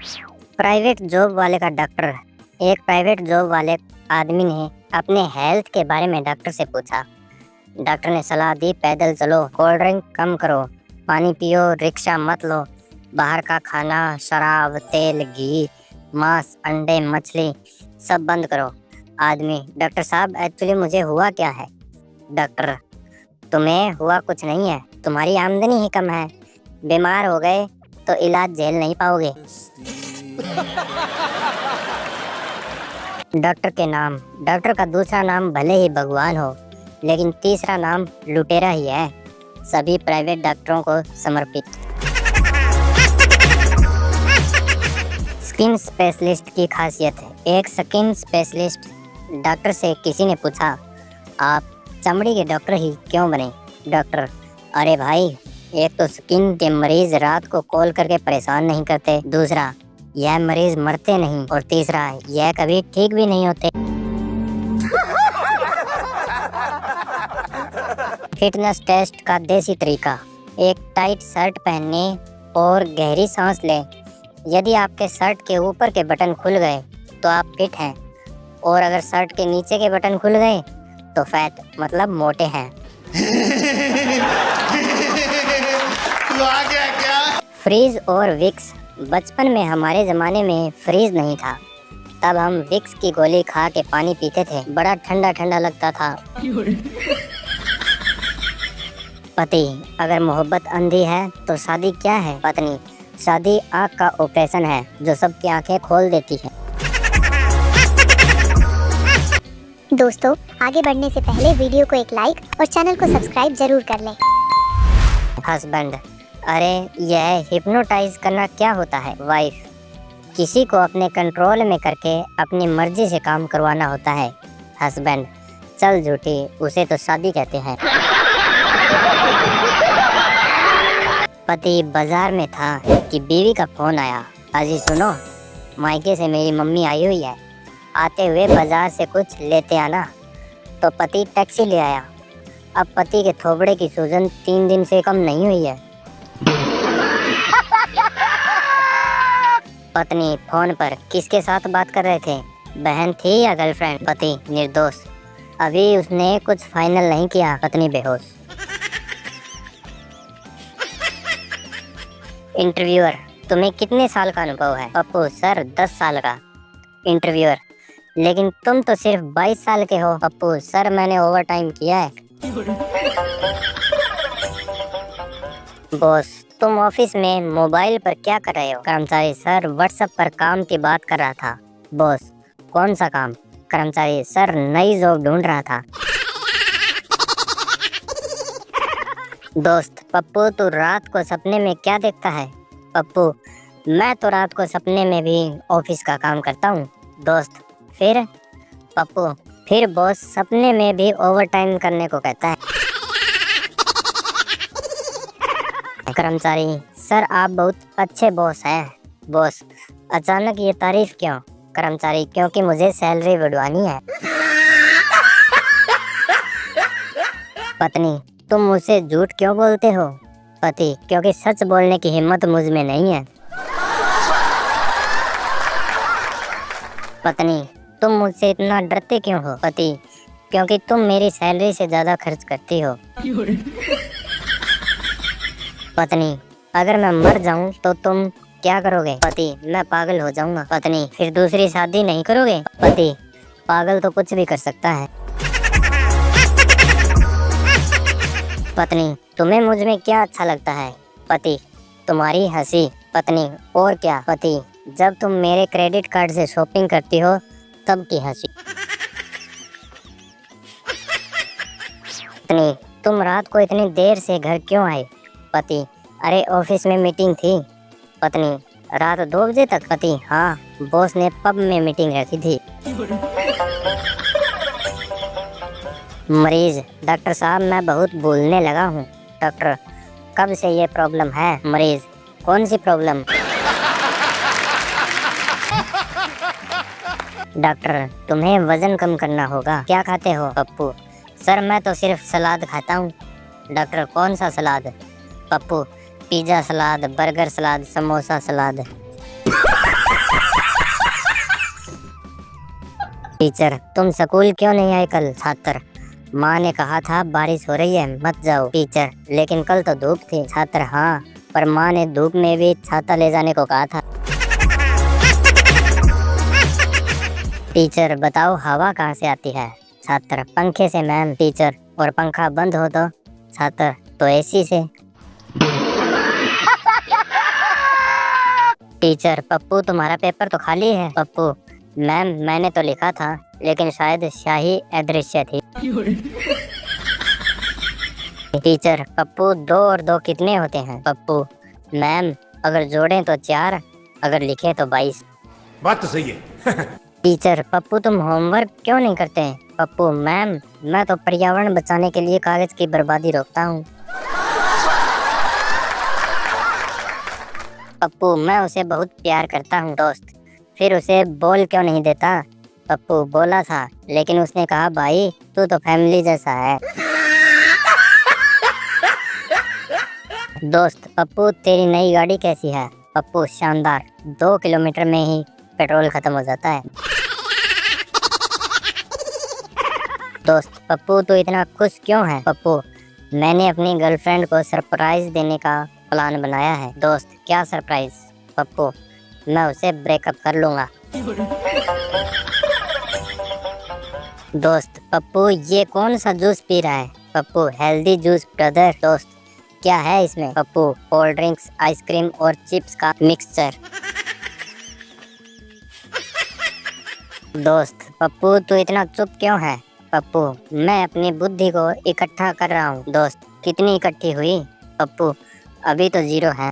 Private job वाले का doctor. एक प्राइवेट जॉब वाले आदमी ने अपने हेल्थ के बारे में डॉक्टर से पूछा। डॉक्टर ने सलाह दी, पैदल चलो, कोल्ड ड्रिंक कम करो, पानी पियो, रिक्शा मत लो, बाहर का खाना, शराब, तेल, घी, मांस, अंडे, मछली सब बंद करो। आदमी, डॉक्टर साहब एक्चुअली मुझे हुआ क्या है? डॉक्टर, तुम्हें हुआ कुछ नहीं है, तुम्हारी आमदनी ही कम है, बीमार हो गए तो इलाज झेल नहीं पाओगे। डॉक्टर के नाम। डॉक्टर का दूसरा नाम भले ही भगवान हो, लेकिन तीसरा नाम लुटेरा ही है। सभी प्राइवेट डॉक्टरों को समर्पित। स्किन स्पेशलिस्ट की खासियत है। एक स्किन स्पेशलिस्ट डॉक्टर से किसी ने पूछा, आप चमड़ी के डॉक्टर ही क्यों बने? डॉक्टर, अरे भाई, एक तो स्किन के मरीज रात को कॉल करके परेशान नहीं करते, दूसरा यह मरीज मरते नहीं, और तीसरा यह कभी ठीक भी नहीं होते। फिटनेस टेस्ट का देसी तरीका। एक टाइट शर्ट पहनने और गहरी सांस लें। यदि आपके शर्ट के ऊपर के बटन खुल गए तो आप फिट हैं, और अगर शर्ट के नीचे के बटन खुल गए तो फैट मतलब मोटे हैं। तू आ गया क्या? फ्रीज और विक्स। बचपन में हमारे जमाने में फ्रीज नहीं था, तब हम विक्स की गोली खा के पानी पीते थे, बड़ा ठंडा ठंडा लगता था। पति, अगर मोहब्बत अंधी है तो शादी क्या है? पत्नी, शादी आँख का ऑपरेशन है जो सबकी आंखें खोल देती है। दोस्तों, आगे बढ़ने से पहले वीडियो को एक लाइक और चैनल को सब्सक्राइब जरूर कर लें। हस्बैंड, अरे यह हिप्नोटाइज करना क्या होता है? वाइफ, किसी को अपने कंट्रोल में करके अपनी मर्जी से काम करवाना होता है। हस्बैंड, चल झूठी, उसे तो शादी कहते हैं। पति बाजार में था कि बीवी का फोन आया, अजी सुनो, मायके से मेरी मम्मी आई हुई है, आते हुए बाजार से कुछ लेते आना। तो पति टैक्सी ले आया। अब पति के थोबड़े की सूजन 3 दिन से कम नहीं हुई है। पत्नी फोन पर किसके साथ बात कर रहे थे? बहन थी या गर्लफ्रेंड? पति निर्दोष, अभी उसने कुछ फाइनल नहीं किया। पत्नी बेहोश। इंटरव्यूअर, तुम्हें कितने साल का अनुभव है? पप्पू, सर 10 साल का। इंटरव्यूअर, लेकिन तुम तो सिर्फ 22 साल के हो। पप्पू, सर मैंने ओवर टाइम किया है। बॉस, तुम ऑफिस में मोबाइल पर क्या कर रहे हो? कर्मचारी, सर व्हाट्सएप पर काम की बात कर रहा था। बॉस, कौन सा काम? कर्मचारी, सर नई जॉब ढूंढ रहा था। दोस्त, पप्पू तू रात को सपने में क्या देखता है? पप्पू, मैं तो रात को सपने में भी ऑफिस का काम करता हूँ। दोस्त, फिर? पप्पू, फिर बॉस सपने में भी ओवर टाइम करने को कहता है। कर्मचारी, सर आप बहुत अच्छे बॉस हैं। बॉस, अचानक ये तारीफ क्यों? कर्मचारी, क्योंकि मुझे सैलरी बढ़वानी है। पत्नी, तुम मुझसे झूठ क्यों बोलते हो? पति, क्योंकि सच बोलने की हिम्मत मुझ में नहीं है। पत्नी, तुम मुझसे इतना डरते क्यों हो? पति, क्योंकि तुम मेरी सैलरी से ज्यादा खर्च करती हो। पत्नी, अगर मैं मर जाऊं तो तुम क्या करोगे? पति, मैं पागल हो जाऊंगा। पत्नी, फिर दूसरी शादी नहीं करोगे? पति, पागल तो कुछ भी कर सकता है। पत्नी, तुम्हें मुझ में क्या अच्छा लगता है? पति, तुम्हारी हंसी। पत्नी, और क्या? पति, जब तुम मेरे क्रेडिट कार्ड से शॉपिंग करती हो तब की हंसी। पत्नी, तुम रात को इतनी देर से घर क्यों आए? पति, अरे ऑफिस में मीटिंग थी। पत्नी, रात 2 बजे तक? पति, हाँ, बॉस ने पब में मीटिंग रखी थी। मरीज, डॉक्टर साहब मैं बहुत भूलने लगा हूँ। डॉक्टर, कब से ये प्रॉब्लम है? मरीज, कौन सी प्रॉब्लम? डॉक्टर, तुम्हें वजन कम करना होगा, क्या खाते हो? पप्पू, सर मैं तो सिर्फ सलाद खाता हूँ। डॉक्टर, कौन सा सलाद? पप्पू, पिज्जा सलाद, बर्गर सलाद, समोसा सलाद। टीचर तुम स्कूल क्यों नहीं आए कल? छात्र माँ ने कहा था बारिश हो रही है मत जाओ। टीचर लेकिन कल तो धूप थी। छात्र हाँ, पर माँ ने धूप में भी छाता ले जाने को कहा था। टीचर बताओ हवा कहाँ से आती है? छात्र पंखे से मैम। टीचर और पंखा बंद हो तो? छात्र तो एसी से। टीचर पप्पू तुम्हारा पेपर तो खाली है। पप्पू मैम मैंने तो लिखा था लेकिन शायद स्याही अदृश्य थी। टीचर पप्पू 2 और 2 कितने होते हैं? पप्पू मैम अगर जोड़ें तो 4, अगर लिखें तो 22। बात तो सही है। टीचर पप्पू तुम होमवर्क क्यों नहीं करते? पप्पू मैम मैं तो पर्यावरण बचाने के लिए कागज की बर्बादी रोकता हूँ। पप्पू मैं उसे बहुत प्यार करता हूँ। दोस्त फिर उसे बोल क्यों नहीं देता? पप्पू बोला था लेकिन उसने कहा भाई तू तो फैमिली जैसा है। दोस्त पप्पू तेरी नई गाड़ी कैसी है? पप्पू शानदार, 2 किलोमीटर में ही पेट्रोल खत्म हो जाता है। दोस्त पप्पू तू इतना खुश क्यों है? पप्पू मैंने अपनी गर्लफ्रेंड को सरप्राइज देने का प्लान बनाया है। दोस्त क्या सरप्राइज? पप्पू मैं उसे ब्रेकअप कर लूंगा। दोस्त पप्पू ये कौन सा जूस पी रहा है? Pappu healthy juice brother. दोस्त क्या है इसमें? पप्पू कोल्ड ड्रिंक्स, आइसक्रीम और चिप्स का मिक्सचर। दोस्त पप्पू तू इतना चुप क्यों है? पप्पू मैं अपनी बुद्धि को इकट्ठा कर रहा हूँ। दोस्त कितनी इकट्ठी हुई? पप्पू अभी तो 0 है।